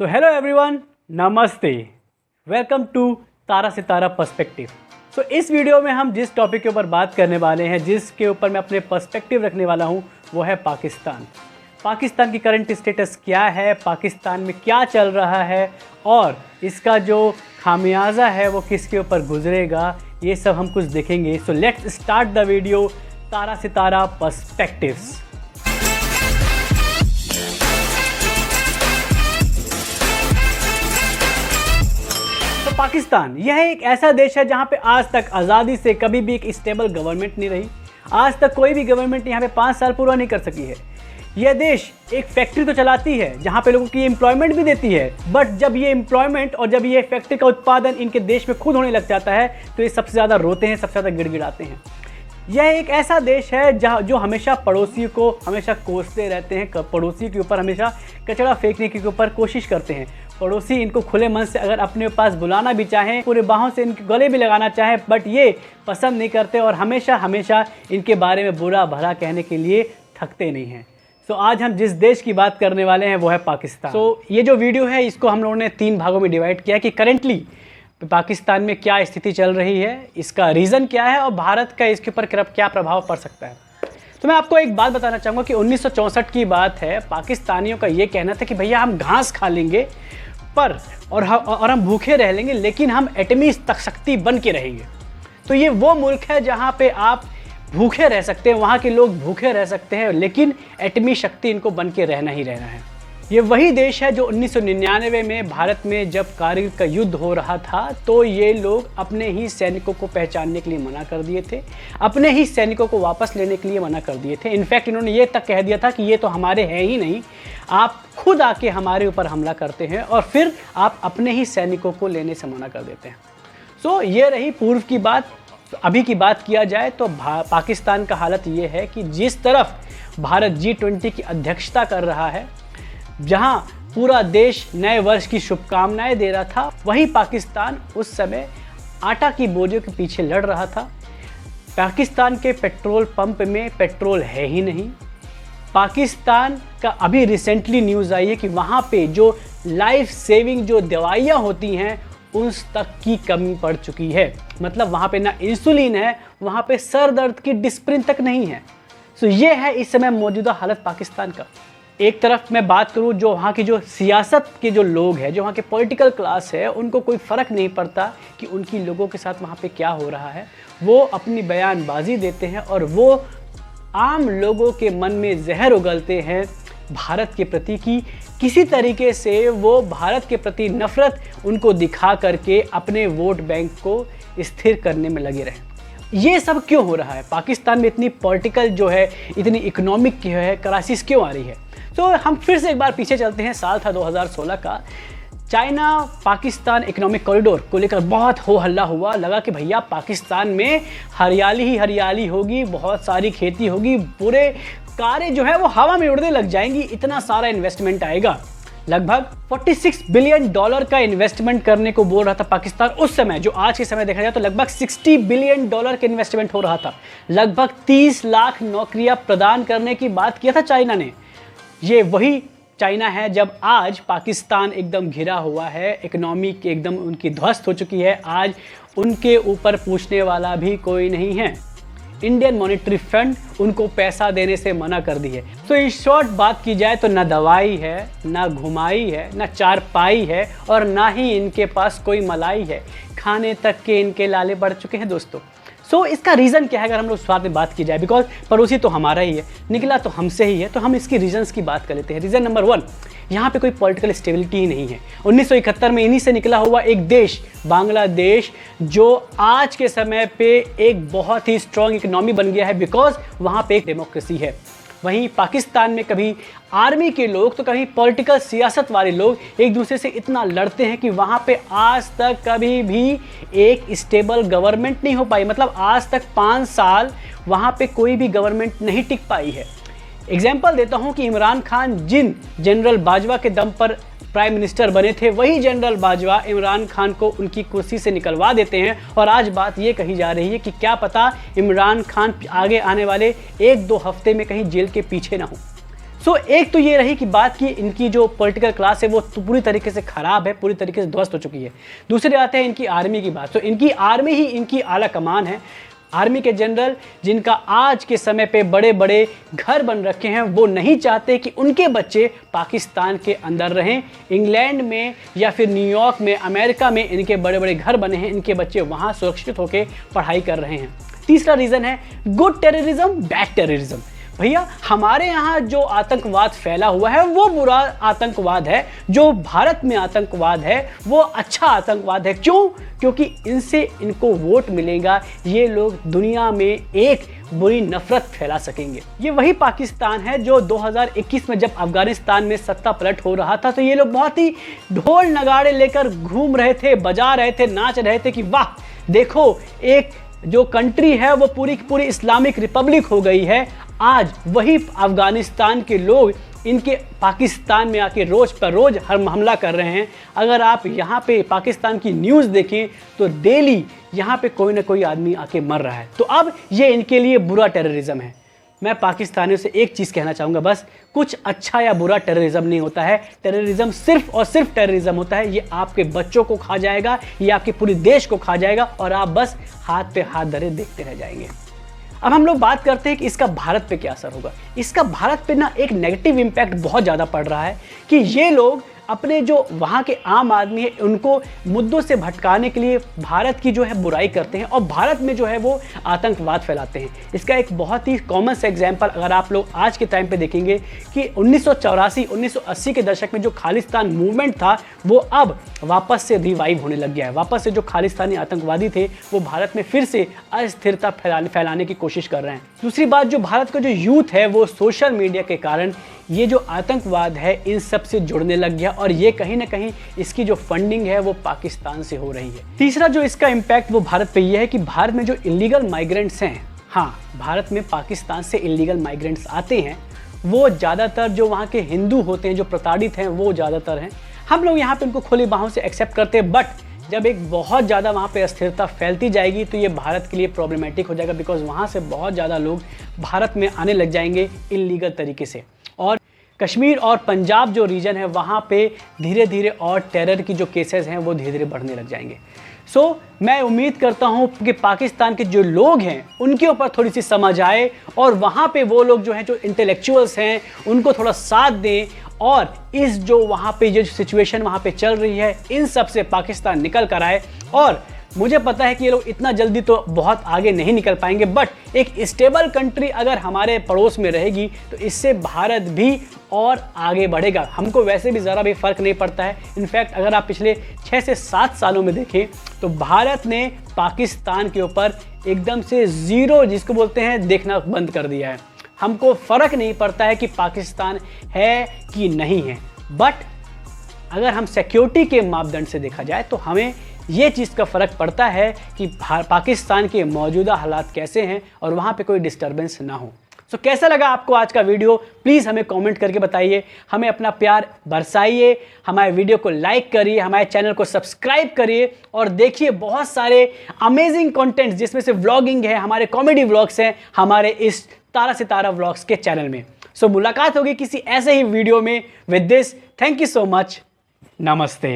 सो hello everyone, नमस्ते, welcome to Tara Sitara perspective. So इस video में हम जिस टॉपिक के ऊपर बात करने वाले हैं, जिसके ऊपर मैं अपने पर्सपेक्टिव रखने वाला हूं, वो है पाकिस्तान। पाकिस्तान की करंट स्टेटस क्या है, पाकिस्तान में क्या चल रहा है और इसका जो खामियाजा है वो किसके ऊपर गुजरेगा, ये सब हम कुछ देखेंगे। So let's start the video Tara Sitara perspectives. Pakistan यह एक ऐसा देश है जहां पे आज तक आज़ादी से कभी भी एक स्टेबल गवर्नमेंट नहीं रही। आज तक कोई भी गवर्नमेंट यहां पे 5 साल पूरा नहीं कर सकी है। यह देश एक फैक्ट्री तो चलाती है जहां पे लोगों की एम्प्लॉयमेंट भी देती है, बट जब ये एम्प्लॉयमेंट और जब ये फैक्ट्री का उत्पादन इनके देश में खुद होने लग जाता है तो ये सबसे ज़्यादा रोते हैं, सबसे ज़्यादा गिड़गिड़ाते हैं। यह एक ऐसा देश है जहाँ जो हमेशा पड़ोसी को हमेशा कोसते रहते हैं, पड़ोसी के ऊपर हमेशा कचरा फेंकने के ऊपर कोशिश करते हैं। पड़ोसी इनको खुले मन से अगर अपने पास बुलाना भी चाहें, पूरे बाहों से इनके गले भी लगाना चाहें, बट ये पसंद नहीं करते और हमेशा हमेशा इनके बारे में बुरा भला कहने के लिए थकते नहीं हैं। सो आज हम जिस देश की बात करने वाले हैं वो है पाकिस्तान। सो ये जो वीडियो है इसको हम लोगों ने 3 भागों में डिवाइड किया कि करेंटली पाकिस्तान में क्या स्थिति चल रही है, इसका रीज़न क्या है और भारत का इसके ऊपर क्या प्रभाव पड़ सकता है। तो मैं आपको एक बात बताना चाहूँगा कि 1964 की बात है। पाकिस्तानियों का ये कहना था कि भैया हम घास खा लेंगे पर और हम भूखे रह लेंगे, लेकिन हम एटमी शक्ति बन के रहेंगे। तो ये वो मुल्क है जहाँ पे आप भूखे रह सकते हैं, वहाँ के लोग भूखे रह सकते हैं, लेकिन एटमी शक्ति इनको बन के रहना ही रहना है। ये वही देश है जो 1999 में भारत में जब कारगिल का युद्ध हो रहा था तो ये लोग अपने ही सैनिकों को पहचानने के लिए मना कर दिए थे, अपने ही सैनिकों को वापस लेने के लिए मना कर दिए थे। इनफैक्ट इन्होंने ये तक कह दिया था कि ये तो हमारे हैं ही नहीं, आप खुद आके हमारे ऊपर हमला करते हैं और फिर आप अपने ही सैनिकों को लेने से मना कर देते हैं। सो ये रही पूर्व की बात। अभी की बात किया जाए तो पाकिस्तान का हालत ये है कि जिस तरफ भारत G20 की अध्यक्षता कर रहा है, जहां पूरा देश नए वर्ष की शुभकामनाएं दे रहा था, वहीं पाकिस्तान उस समय आटा की बोझों के पीछे लड़ रहा था। पाकिस्तान के पेट्रोल पंप में पेट्रोल है ही नहीं। पाकिस्तान का अभी रिसेंटली न्यूज़ आई है कि वहाँ पे जो लाइफ सेविंग जो दवाइयाँ होती हैं उस तक की कमी पड़ चुकी है। मतलब वहाँ पे ना इंसुलिन है, वहाँ पे सर दर्द की डिस्प्रिन तक नहीं है। सो ये है इस समय मौजूदा हालत पाकिस्तान का। एक तरफ मैं बात करूं, जो वहाँ की जो सियासत के जो लोग हैं, जो वहाँ के पॉलिटिकल क्लास है, उनको कोई फ़र्क नहीं पड़ता कि उनकी लोगों के साथ वहाँ पे क्या हो रहा है। वो अपनी बयानबाजी देते हैं और वो आम लोगों के मन में जहर उगलते हैं भारत के प्रति कि किसी तरीके से वो भारत के प्रति नफ़रत उनको दिखा करके अपने वोट बैंक को स्थिर करने में लगे रहें। ये सब क्यों हो रहा है? पाकिस्तान में इतनी पॉलिटिकल जो है, इतनी इकोनॉमिक की है क्राइसिस क्यों आ रही है? तो हम फिर से एक बार पीछे चलते हैं। साल था 2016 का। चाइना पाकिस्तान इकोनॉमिक कॉरिडोर को लेकर बहुत हो हल्ला हुआ। लगा कि भैया पाकिस्तान में हरियाली ही हरियाली होगी, बहुत सारी खेती होगी, पूरे कारें जो है वो हवा में उड़ने लग जाएंगी, इतना सारा इन्वेस्टमेंट आएगा। लगभग $46 बिलियन का इन्वेस्टमेंट करने को बोल रहा था पाकिस्तान उस समय। जो आज के समय देखा जाए तो लगभग $60 बिलियन का इन्वेस्टमेंट हो रहा था। लगभग 30 लाख नौकरियां प्रदान करने की बात किया था चाइना ने। ये वही चाइना है जब आज पाकिस्तान एकदम घिरा हुआ है, इकोनॉमी के एकदम उनकी ध्वस्त हो चुकी है। आज उनके ऊपर पूछने वाला भी कोई नहीं है। इंडियन मॉनेटरी फंड उनको पैसा देने से मना कर दी है। तो इन शॉर्ट बात की जाए तो ना दवाई है, ना घुमाई है, ना चारपाई है और ना ही इनके पास कोई मलाई है। खाने तक के इनके लाले बढ़ चुके हैं दोस्तों। सो इसका रीज़न क्या है अगर हम लोग स्वाद में बात की जाए? बिकॉज पड़ोसी तो हमारा ही है, निकला तो हमसे ही है, तो हम इसकी रीजंस की बात कर लेते हैं। रीज़न नंबर 1, यहाँ पे कोई पॉलिटिकल स्टेबिलिटी ही नहीं है। 1971 में इन्हीं से निकला हुआ एक देश बांग्लादेश, जो आज के समय पे एक बहुत ही स्ट्रॉन्ग इकोनॉमी बन गया है, बिकॉज वहाँ पे एक डेमोक्रेसी है। वहीं पाकिस्तान में कभी आर्मी के लोग तो कभी पॉलिटिकल सियासत वाले लोग एक दूसरे से इतना लड़ते हैं कि वहाँ पे आज तक कभी भी एक स्टेबल गवर्नमेंट नहीं हो पाई। मतलब आज तक 5 साल वहाँ पे कोई भी गवर्नमेंट नहीं टिक पाई है। एग्जाम्पल देता हूँ कि इमरान खान जिन जनरल बाजवा के दम पर प्राइम मिनिस्टर बने थे, वही जनरल बाजवा इमरान खान को उनकी कुर्सी से निकलवा देते हैं। और आज बात ये कही जा रही है कि क्या पता इमरान खान आगे आने वाले 1-2 हफ्ते में कहीं जेल के पीछे ना हो। एक तो ये रही कि बात की इनकी जो पॉलिटिकल क्लास है वो तो पूरी तरीके से ख़राब है, पूरी तरीके से ध्वस्त हो चुकी है। दूसरी आते हैं इनकी आर्मी की बात। इनकी आर्मी ही इनकी आला कमान है। आर्मी के जनरल जिनका आज के समय पे बड़े बड़े घर बन रखे हैं, वो नहीं चाहते कि उनके बच्चे पाकिस्तान के अंदर रहें। इंग्लैंड में या फिर न्यूयॉर्क में, अमेरिका में इनके बड़े बड़े घर बने हैं, इनके बच्चे वहाँ सुरक्षित होकर पढ़ाई कर रहे हैं। तीसरा रीज़न है गुड टेररिज्म, बैड टेररिज्म। भैया हमारे यहाँ जो आतंकवाद फैला हुआ है वो बुरा आतंकवाद है, जो भारत में आतंकवाद है वो अच्छा आतंकवाद है। क्यों? क्योंकि इनसे इनको वोट मिलेगा, ये लोग दुनिया में एक बुरी नफरत फैला सकेंगे। ये वही पाकिस्तान है जो 2021 में जब अफगानिस्तान में सत्ता पलट हो रहा था तो ये लोग बहुत ही ढोल नगाड़े लेकर घूम रहे थे, बजा रहे थे, नाच रहे थे कि वाह देखो एक जो कंट्री है वो पूरी की पूरी इस्लामिक रिपब्लिक हो गई है। आज वही अफगानिस्तान के लोग इनके पाकिस्तान में आके रोज़ पर रोज़ हमला कर रहे हैं। अगर आप यहाँ पे पाकिस्तान की न्यूज़ देखें तो डेली यहाँ पे कोई ना कोई आदमी आके मर रहा है। तो अब ये इनके लिए बुरा टेररिज्म है। मैं पाकिस्तानियों से एक चीज़ कहना चाहूँगा, बस कुछ अच्छा या बुरा टेररिज्म नहीं होता है। टेररिज्म सिर्फ और सिर्फ टेररिज्म होता है। ये आपके बच्चों को खा जाएगा, ये आपके पूरे देश को खा जाएगा और आप बस हाथ पे हाथ धरे देखते रह जाएंगे। अब हम लोग बात करते हैं कि इसका भारत पे क्या असर होगा। इसका भारत पे ना एक नेगेटिव इम्पैक्ट बहुत ज़्यादा पड़ रहा है कि ये लोग अपने जो वहाँ के आम आदमी है उनको मुद्दों से भटकाने के लिए भारत की जो है बुराई करते हैं और भारत में जो है वो आतंकवाद फैलाते हैं। इसका एक बहुत ही कॉमन सा एग्जांपल अगर आप लोग आज के टाइम पे देखेंगे कि 1984-1980 के दशक में जो खालिस्तान मूवमेंट था वो अब वापस से रिवाइव होने लग गया है। वापस से जो खालिस्तानी आतंकवादी थे वो भारत में फिर से अस्थिरता फैलाने की कोशिश कर रहे हैं। दूसरी बात, जो भारत का जो यूथ है वो सोशल मीडिया के कारण ये जो आतंकवाद है इन सब से जुड़ने लग गया और ये कहीं ना कहीं इसकी जो फंडिंग है वो पाकिस्तान से हो रही है। तीसरा जो इसका इम्पैक्ट वो भारत पे ये है कि भारत में जो इलीगल माइग्रेंट्स हैं, हाँ भारत में पाकिस्तान से इलीगल माइग्रेंट्स आते हैं, वो ज़्यादातर जो वहाँ के हिंदू होते हैं, जो प्रताड़ित हैं, वो ज़्यादातर हैं। हम लोग यहाँ पे उनको खुली बाहों से एक्सेप्ट करते हैं, बट जब एक बहुत ज़्यादा वहाँ पे अस्थिरता फैलती जाएगी तो ये भारत के लिए प्रॉब्लमेटिक हो जाएगा, बिकॉज वहाँ से बहुत ज़्यादा लोग भारत में आने लग जाएंगे इलीगल तरीके से। और कश्मीर और पंजाब जो रीजन है वहाँ पे धीरे धीरे और टेरर की जो केसेस हैं वो धीरे धीरे बढ़ने लग जाएंगे। मैं उम्मीद करता हूँ कि पाकिस्तान के जो लोग हैं उनके ऊपर थोड़ी सी समझ आए और वहाँ पे वो लोग जो हैं, जो इंटेलेक्चुअल्स हैं, उनको थोड़ा साथ दें और इस जो वहाँ पे जो सिचुएशन वहाँ पे चल रही है इन सब से पाकिस्तान निकल कर आए। और मुझे पता है कि ये लोग इतना जल्दी तो बहुत आगे नहीं निकल पाएंगे, बट एक स्टेबल कंट्री अगर हमारे पड़ोस में रहेगी तो इससे भारत भी और आगे बढ़ेगा। हमको वैसे भी ज़रा भी फ़र्क नहीं पड़ता है। इनफैक्ट अगर आप पिछले 6 से 7 सालों में देखें तो भारत ने पाकिस्तान के ऊपर एकदम से ज़ीरो, जिसको बोलते हैं, देखना बंद कर दिया है। हमको फ़र्क नहीं पड़ता है कि पाकिस्तान है कि नहीं है, बट अगर हम सिक्योरिटी के मापदंड से देखा जाए तो हमें ये चीज़ का फ़र्क पड़ता है कि पाकिस्तान के मौजूदा हालात कैसे हैं और वहाँ पे कोई डिस्टर्बेंस ना हो। कैसा लगा आपको आज का वीडियो, प्लीज़ हमें कमेंट करके बताइए, हमें अपना प्यार बरसाइए, हमारे वीडियो को लाइक करिए, हमारे चैनल को सब्सक्राइब करिए और देखिए बहुत सारे अमेजिंग कंटेंट जिसमें से व्लॉगिंग है, हमारे कॉमेडी व्लॉग्स हैं हमारे इस तारा सितारा व्लॉग्स के चैनल में। मुलाकात होगी किसी ऐसे ही वीडियो में। With this, thank you so much, नमस्ते।